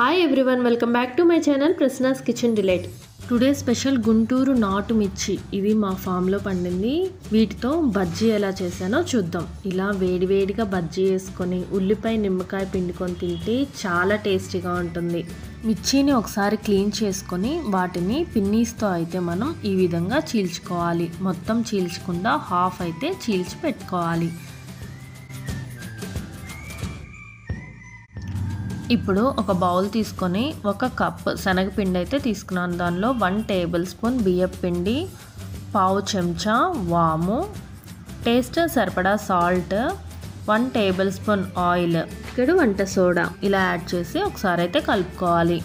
Hi everyone, welcome back to my channel Prasna's Kitchen Delight. Today special Guntur నాటు మిర్చి ఇది మా ఫామ్లో పండింది. వీటితో బజ్జీ ఎలా చేశానో చూద్దాం. ఇలా వేడివేడిగా బజ్జీ వేసుకొని ఉల్లిపాయ నిమ్మకాయ పిండుకొని తింటే చాలా టేస్టీగా ఉంటుంది. మిర్చిని ఒకసారి క్లీన్ చేసుకొని వాటిని పిన్నీస్తో అయితే మనం ఈ విధంగా చీల్చుకోవాలి. మొత్తం చీల్చకుండా హాఫ్ అయితే చీల్చి పెట్టుకోవాలి. ఇప్పుడు ఒక బౌల్ తీసుకొని ఒక కప్ శనగపిండి అయితే తీసుకున్నాను. దానిలో 1 టేబుల్ స్పూన్ బియ్యపిండి, పావు చెంచా వాము, టేస్ట్ సరిపడా సాల్ట్, 1 టేబుల్ స్పూన్ ఆయిల్, ఇక్కడ వంట సోడా ఇలా యాడ్ చేసి ఒకసారి అయితే కలుపుకోవాలి.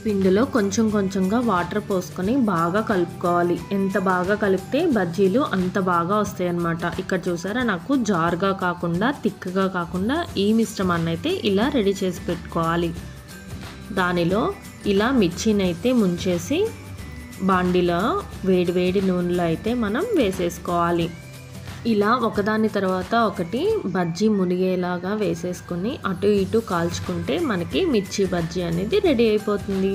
పిండిలో కొంచెం కొంచెంగా వాటర్ పోసుకొని బాగా కలుపుకోవాలి. ఎంత బాగా కలిపితే బజ్జీలు అంత బాగా వస్తాయి అన్నమాట. ఇక్కడ చూసారా, నాకు జారుగా కాకుండా థిక్గా కాకుండా ఈ మిశ్రమాన్ని అయితే ఇలా రెడీ చేసి పెట్టుకోవాలి. దానిలో ఇలా మిర్చిని అయితే ముంచేసి బాండిలో వేడి నూనెలో అయితే మనం వేసేసుకోవాలి. ఇలా ఒకదాని తర్వాత ఒకటి బజ్జీ మునిగేలాగా వేసేసుకొని అటు ఇటు కాల్చుకుంటే మనకి మిర్చి బజ్జీ అనేది రెడీ అయిపోతుంది.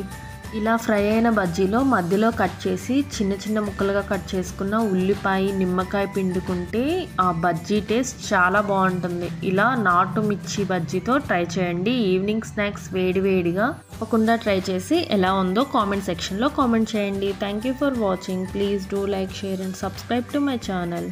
ఇలా ఫ్రై అయిన బజ్జీలో మధ్యలో కట్ చేసి చిన్న చిన్న ముక్కలుగా కట్ చేసుకున్న ఉల్లిపాయ నిమ్మకాయ పిండుకుంటే ఆ బజ్జీ టేస్ట్ చాలా బాగుంటుంది. ఇలా నాటు మిర్చి బజ్జీతో ట్రై చేయండి. ఈవినింగ్ స్నాక్స్ వేడివేడిగా తప్పకుండా ట్రై చేసి ఎలా ఉందో కామెంట్ సెక్షన్లో కామెంట్ చేయండి. Thank you for watching. Please do like, share and subscribe to my channel.